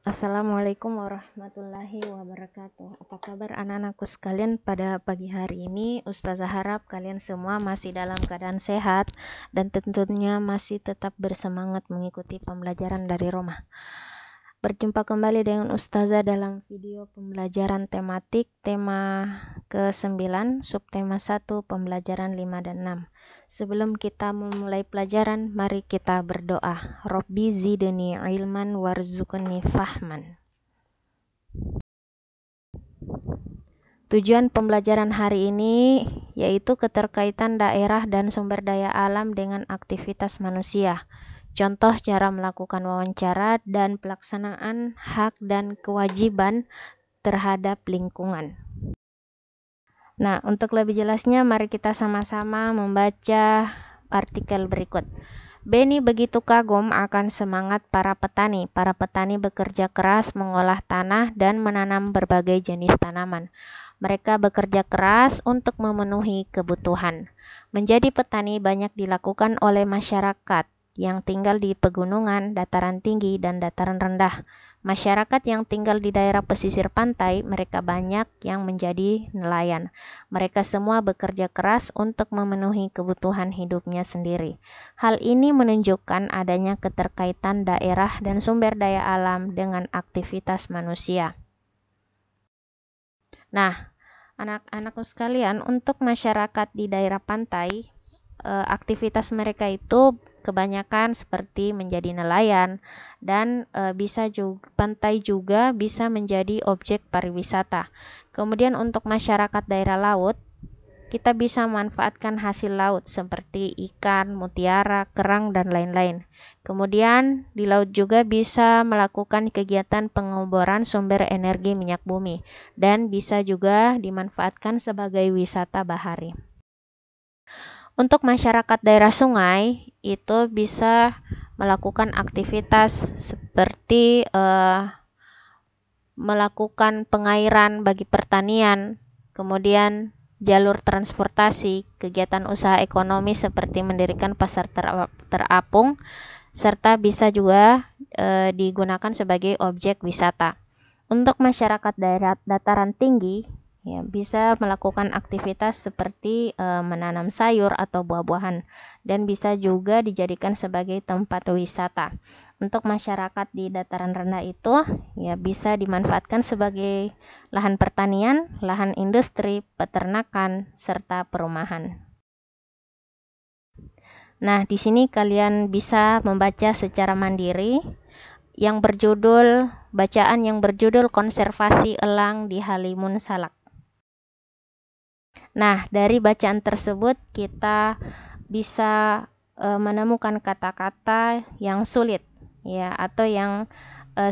Assalamualaikum warahmatullahi wabarakatuh. Apa kabar anak-anakku sekalian pada pagi hari ini? Ustazah harap kalian semua masih dalam keadaan sehat dan tentunya masih tetap bersemangat mengikuti pembelajaran dari rumah. Berjumpa kembali dengan Ustazah dalam video pembelajaran tematik tema ke-9, subtema 1, pembelajaran 5 dan 6. Sebelum kita memulai pelajaran, mari kita berdoa. Robbi zidni ilman warzuqni fahman. Tujuan pembelajaran hari ini yaitu keterkaitan daerah dan sumber daya alam dengan aktivitas manusia. Contoh cara melakukan wawancara dan pelaksanaan hak dan kewajiban terhadap lingkungan. Nah, untuk lebih jelasnya mari kita sama-sama membaca artikel berikut. Beni begitu kagum akan semangat para petani. Para petani bekerja keras mengolah tanah dan menanam berbagai jenis tanaman. Mereka bekerja keras untuk memenuhi kebutuhan. Menjadi petani banyak dilakukan oleh masyarakat yang tinggal di pegunungan, dataran tinggi, dan dataran rendah. Masyarakat yang tinggal di daerah pesisir pantai, mereka banyak yang menjadi nelayan. Mereka semua bekerja keras untuk memenuhi kebutuhan hidupnya sendiri. Hal ini menunjukkan adanya keterkaitan daerah dan sumber daya alam dengan aktivitas manusia. Nah, anak-anakku sekalian, untuk masyarakat di daerah pantai, aktivitas mereka itu kebanyakan seperti menjadi nelayan dan pantai juga bisa menjadi objek pariwisata. Kemudian untuk masyarakat daerah laut, kita bisa memanfaatkan hasil laut seperti ikan, mutiara, kerang, dan lain-lain. Kemudian di laut juga bisa melakukan kegiatan pengeboran sumber energi minyak bumi dan bisa juga dimanfaatkan sebagai wisata bahari. Untuk masyarakat daerah sungai, itu bisa melakukan aktivitas seperti melakukan pengairan bagi pertanian, kemudian jalur transportasi, kegiatan usaha ekonomi seperti mendirikan pasar terapung, serta bisa juga digunakan sebagai objek wisata. Untuk masyarakat daerah dataran tinggi, ya, bisa melakukan aktivitas seperti menanam sayur atau buah-buahan dan bisa juga dijadikan sebagai tempat wisata. Untuk masyarakat di dataran rendah itu ya bisa dimanfaatkan sebagai lahan pertanian, lahan industri, peternakan, serta perumahan. Nah, di sini kalian bisa membaca secara mandiri bacaan yang berjudul Konservasi Elang di Halimun Salak. Nah, dari bacaan tersebut kita bisa menemukan kata-kata yang sulit ya atau yang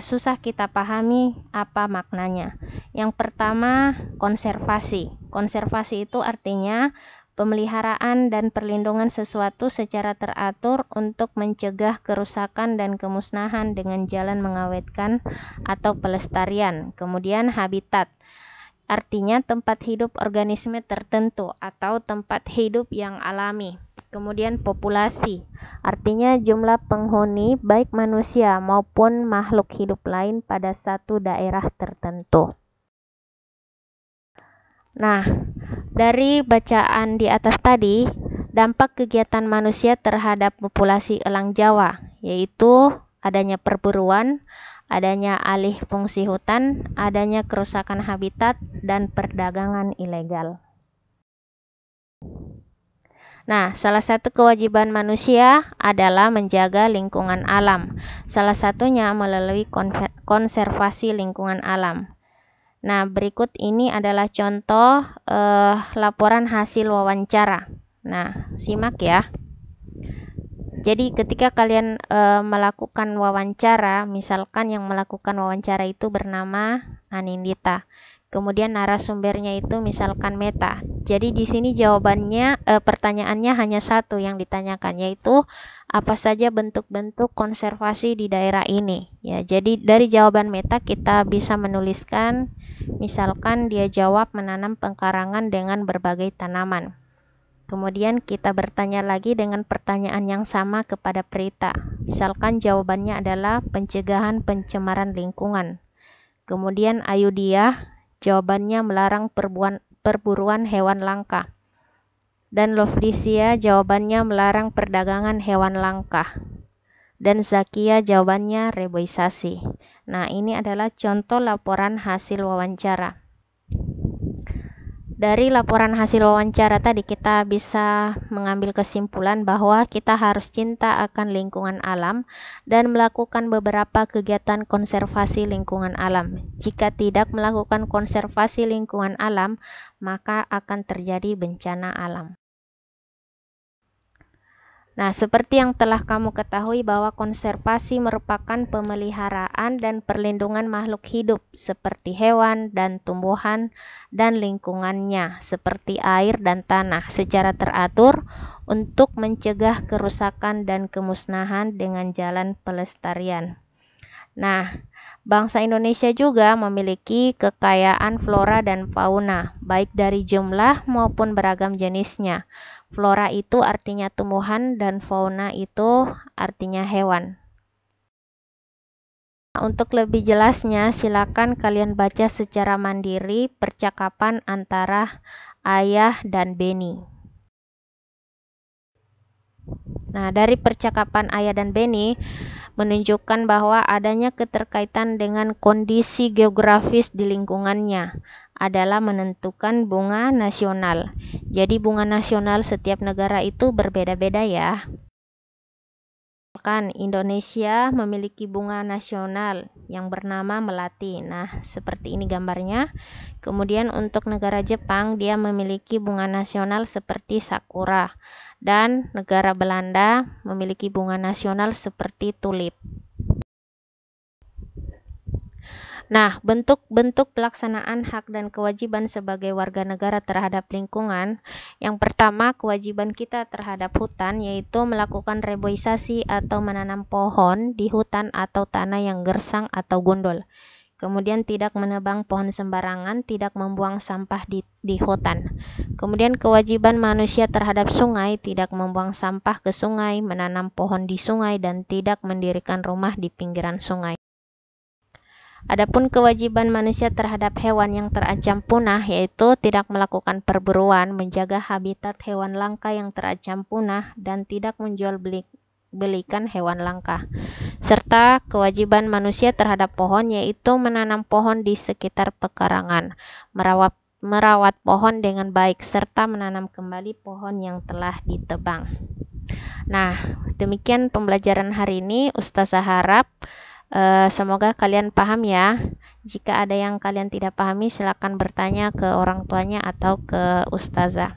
susah kita pahami apa maknanya. Yang pertama, konservasi. Konservasi itu artinya pemeliharaan dan perlindungan sesuatu secara teratur untuk mencegah kerusakan dan kemusnahan dengan jalan mengawetkan atau pelestarian. Kemudian habitat. Artinya tempat hidup organisme tertentu atau tempat hidup yang alami. Kemudian populasi, artinya jumlah penghuni baik manusia maupun makhluk hidup lain pada satu daerah tertentu. Nah, dari bacaan di atas tadi, dampak kegiatan manusia terhadap populasi elang Jawa, yaitu adanya perburuan, adanya alih fungsi hutan, adanya kerusakan habitat, dan perdagangan ilegal. Nah, salah satu kewajiban manusia adalah menjaga lingkungan alam. Salah satunya melalui konservasi lingkungan alam. Nah, berikut ini adalah contoh laporan hasil wawancara. Nah, simak ya. Jadi ketika kalian melakukan wawancara, misalkan yang melakukan wawancara itu bernama Anindita. Kemudian narasumbernya itu misalkan Meta. Jadi di sini jawabannya pertanyaannya hanya satu yang ditanyakan, yaitu apa saja bentuk-bentuk konservasi di daerah ini. Ya, jadi dari jawaban Meta kita bisa menuliskan misalkan dia jawab menanam pengkarangan dengan berbagai tanaman. Kemudian kita bertanya lagi dengan pertanyaan yang sama kepada Prita. Misalkan jawabannya adalah pencegahan pencemaran lingkungan. Kemudian Ayudia, jawabannya melarang perburuan hewan langka. Dan Lovdisia, jawabannya melarang perdagangan hewan langka. Dan Zakia, jawabannya reboisasi. Nah, ini adalah contoh laporan hasil wawancara. Dari laporan hasil wawancara tadi kita bisa mengambil kesimpulan bahwa kita harus cinta akan lingkungan alam dan melakukan beberapa kegiatan konservasi lingkungan alam. Jika tidak melakukan konservasi lingkungan alam, maka akan terjadi bencana alam. Nah, seperti yang telah kamu ketahui bahwa konservasi merupakan pemeliharaan dan perlindungan makhluk hidup seperti hewan dan tumbuhan dan lingkungannya seperti air dan tanah secara teratur untuk mencegah kerusakan dan kemusnahan dengan jalan pelestarian. Nah, bangsa Indonesia juga memiliki kekayaan flora dan fauna, baik dari jumlah maupun beragam jenisnya. Flora itu artinya tumbuhan dan fauna itu artinya hewan. Untuk lebih jelasnya, silakan kalian baca secara mandiri percakapan antara Ayah dan Beni. Nah, dari percakapan Ayah dan Beni menunjukkan bahwa adanya keterkaitan dengan kondisi geografis di lingkungannya adalah menentukan bunga nasional. Jadi bunga nasional setiap negara itu berbeda-beda ya. Misalkan Indonesia memiliki bunga nasional yang bernama melati. Nah, seperti ini gambarnya. Kemudian untuk negara Jepang, dia memiliki bunga nasional seperti sakura. Dan negara Belanda memiliki bunga nasional seperti tulip. Nah, bentuk-bentuk pelaksanaan hak dan kewajiban sebagai warga negara terhadap lingkungan. Yang pertama, kewajiban kita terhadap hutan yaitu melakukan reboisasi atau menanam pohon di hutan atau tanah yang gersang atau gundul. Kemudian tidak menebang pohon sembarangan, tidak membuang sampah di hutan. Kemudian kewajiban manusia terhadap sungai, tidak membuang sampah ke sungai, menanam pohon di sungai, dan tidak mendirikan rumah di pinggiran sungai. Adapun kewajiban manusia terhadap hewan yang terancam punah yaitu tidak melakukan perburuan, menjaga habitat hewan langka yang terancam punah, dan tidak menjual belikan hewan langka. Serta kewajiban manusia terhadap pohon yaitu menanam pohon di sekitar pekarangan, merawat pohon dengan baik, serta menanam kembali pohon yang telah ditebang. Nah, demikian pembelajaran hari ini. Ustazah harap semoga kalian paham ya. Jika ada yang kalian tidak pahami, silakan bertanya ke orang tuanya atau ke ustazah.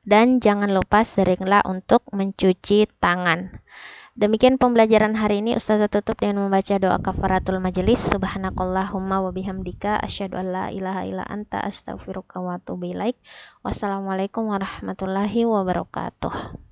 Dan jangan lupa seringlah untuk mencuci tangan. Demikian pembelajaran hari ini. Ustazah tutup dengan membaca doa kafaratul majelis. Subhanakallahumma wa bihamdika asyhadu an la ilaha illa anta astaghfiruka wa atubu ilaik. Wassalamualaikum warahmatullahi wabarakatuh.